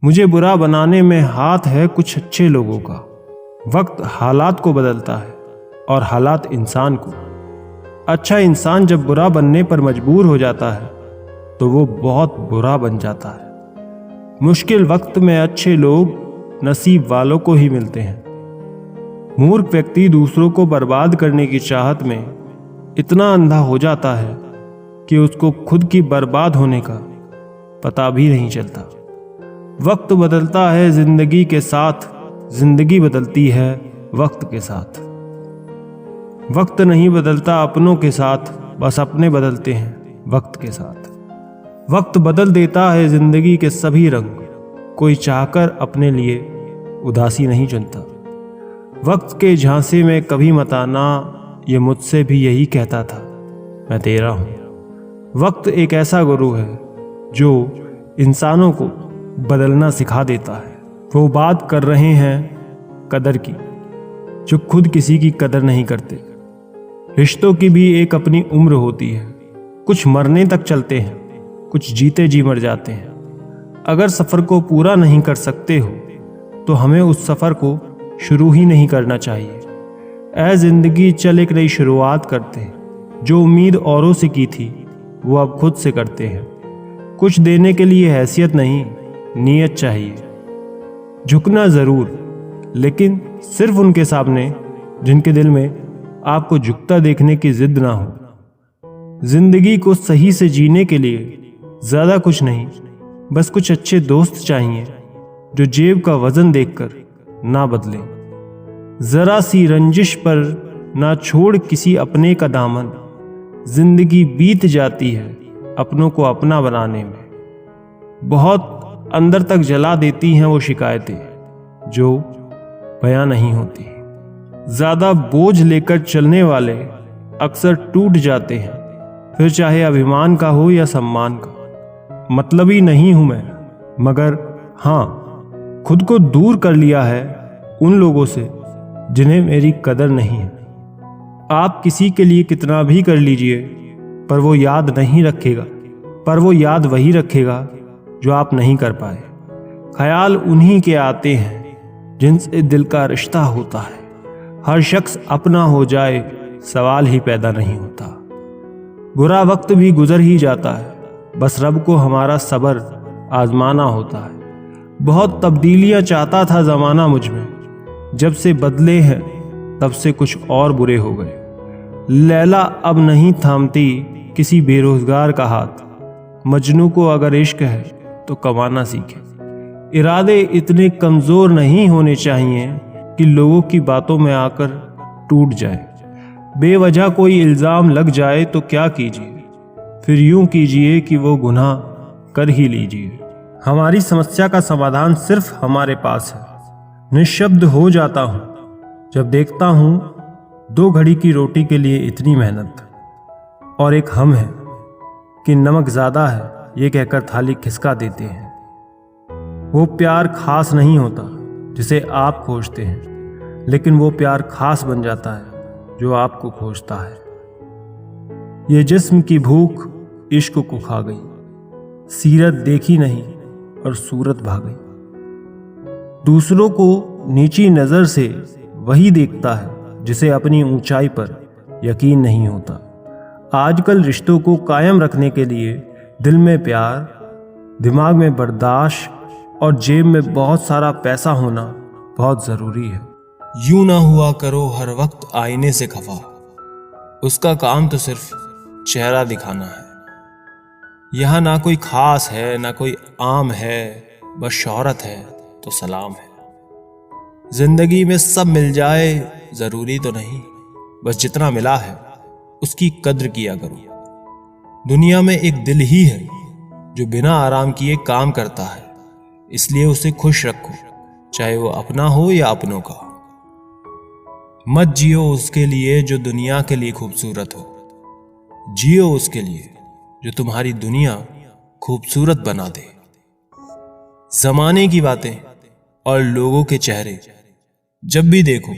मुझे बुरा बनाने में हाथ है कुछ अच्छे लोगों का। वक्त हालात को बदलता है और हालात इंसान को। अच्छा इंसान जब बुरा बनने पर मजबूर हो जाता है तो वो बहुत बुरा बन जाता है। मुश्किल वक्त में अच्छे लोग नसीब वालों को ही मिलते हैं। मूर्ख व्यक्ति दूसरों को बर्बाद करने की चाहत में इतना अंधा हो जाता है कि उसको खुद की बर्बाद होने का पता भी नहीं चलता। वक्त बदलता है जिंदगी के साथ, जिंदगी बदलती है वक्त के साथ। वक्त नहीं बदलता अपनों के साथ, बस अपने बदलते हैं वक्त के साथ। वक्त बदल देता है जिंदगी के सभी रंग, कोई चाहकर अपने लिए उदासी नहीं चुनता। वक्त के झांसे में कभी मत आना, ये मुझसे भी यही कहता था, मैं तेरा हूं। वक्त एक ऐसा गुरु है जो इंसानों को बदलना सिखा देता है। वो बात कर रहे हैं कदर की, जो खुद किसी की कदर नहीं करते। रिश्तों की भी एक अपनी उम्र होती है, कुछ मरने तक चलते हैं, कुछ जीते जी मर जाते हैं। अगर सफ़र को पूरा नहीं कर सकते हो तो हमें उस सफ़र को शुरू ही नहीं करना चाहिए। ऐ जिंदगी चल एक नई शुरुआत करते हैं, जो उम्मीद औरों से की थी वो अब खुद से करते हैं। कुछ देने के लिए हैसियत नहीं, नीयत चाहिए। झुकना ज़रूर, लेकिन सिर्फ उनके सामने जिनके दिल में आपको झुकता देखने की जिद ना हो। जिंदगी को सही से जीने के लिए ज़्यादा कुछ नहीं, बस कुछ अच्छे दोस्त चाहिए जो जेब का वजन देखकर ना बदलें। ज़रा सी रंजिश पर ना छोड़ किसी अपने का दामन। जिंदगी बीत जाती है अपनों को अपना बनाने में। बहुत अंदर तक जला देती हैं वो शिकायतें जो बयां नहीं होती। ज़्यादा बोझ लेकर चलने वाले अक्सर टूट जाते हैं, फिर चाहे अभिमान का हो या सम्मान का। मतलबी नहीं हूं मैं, मगर हाँ, खुद को दूर कर लिया है उन लोगों से जिन्हें मेरी कदर नहीं है। आप किसी के लिए कितना भी कर लीजिए, पर वो याद नहीं रखेगा, पर वो याद वही रखेगा जो आप नहीं कर पाए। ख्याल उन्हीं के आते हैं जिनसे दिल का रिश्ता होता है। हर शख्स अपना हो जाए सवाल ही पैदा नहीं होता। बुरा वक्त भी गुजर ही जाता है, बस रब को हमारा सब्र आजमाना होता है। बहुत तब्दीलियां चाहता था ज़माना मुझ में, जब से बदले हैं तब से कुछ और बुरे हो गए। लैला अब नहीं थामती किसी बेरोजगार का हाथ। मजनू को अगर इश्क है तो कमाना सीखे। इरादे इतने कमज़ोर नहीं होने चाहिए कि लोगों की बातों में आकर टूट जाए। बेवजह कोई इल्ज़ाम लग जाए तो क्या कीजिए, फिर यूं कीजिए कि वो गुनाह कर ही लीजिए। हमारी समस्या का समाधान सिर्फ हमारे पास है। निशब्द हो जाता हूँ जब देखता हूँ 2 घड़ी की रोटी के लिए इतनी मेहनत, और एक हम है कि नमक ज़्यादा है ये कहकर थाली खिसका देते हैं। वो प्यार खास नहीं होता जिसे आप खोजते हैं, लेकिन वो प्यार खास बन जाता है जो आपको खोजता है। ये जिस्म की भूख इश्क को खा गई, सीरत देखी नहीं और सूरत भाग गई। दूसरों को नीची नज़र से वही देखता है जिसे अपनी ऊंचाई पर यकीन नहीं होता। आजकल रिश्तों को कायम रखने के लिए दिल में प्यार, दिमाग में बर्दाश्त और जेब में बहुत सारा पैसा होना बहुत ज़रूरी है। यूं ना हुआ करो हर वक्त आईने से खफा, उसका काम तो सिर्फ चेहरा दिखाना है। यहाँ ना कोई खास है ना कोई आम है, बस शोहरत है तो सलाम है। जिंदगी में सब मिल जाए ज़रूरी तो नहीं, बस जितना मिला है उसकी कद्र किया करो। दुनिया में एक दिल ही है जो बिना आराम किए काम करता है, इसलिए उसे खुश रखो, चाहे वो अपना हो या अपनों का। मत जियो उसके लिए जो दुनिया के लिए खूबसूरत हो, जियो उसके लिए जो तुम्हारी दुनिया खूबसूरत बना दे। जमाने की बातें और लोगों के चेहरे जब भी देखो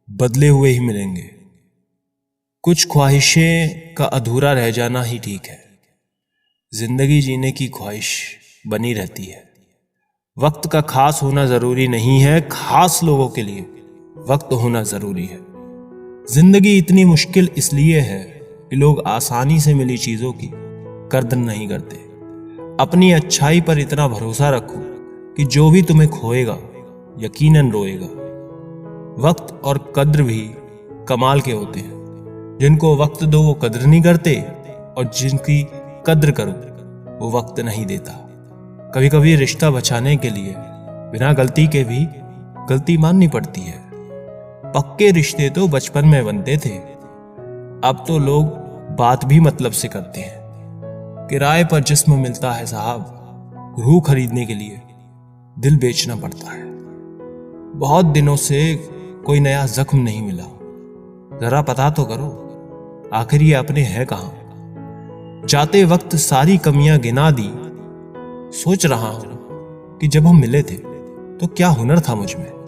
बदले हुए ही मिलेंगे। कुछ ख्वाहिशें का अधूरा रह जाना ही ठीक है। जिंदगी जीने की ख्वाहिश बनी रहती है। वक्त का खास होना जरूरी नहीं है, खास लोगों के लिए वक्त होना जरूरी है। जिंदगी इतनी मुश्किल इसलिए है कि लोग आसानी से मिली चीजों की कद्र नहीं करते। अपनी अच्छाई पर इतना भरोसा रखो कि जो भी तुम्हें खोएगा यकीनन रोएगा। वक्त और कद्र भी कमाल के होते हैं। जिनको वक्त दो वो कद्र नहीं करते, और जिनकी कद्र करो वो वक्त नहीं देता। कभी कभी रिश्ता बचाने के लिए बिना गलती के भी गलती माननी पड़ती है। पक्के रिश्ते तो बचपन में बनते थे, अब तो लोग बात भी मतलब से करते हैं। किराए पर जिस्म मिलता है साहब, रूह खरीदने के लिए दिल बेचना पड़ता है। बहुत दिनों से कोई नया जख्म नहीं मिला, जरा पता तो करो आखिर ये अपने है कहां। जाते वक्त सारी कमियां गिना दी, सोच रहा हूं कि जब हम मिले थे तो क्या हुनर था मुझ में।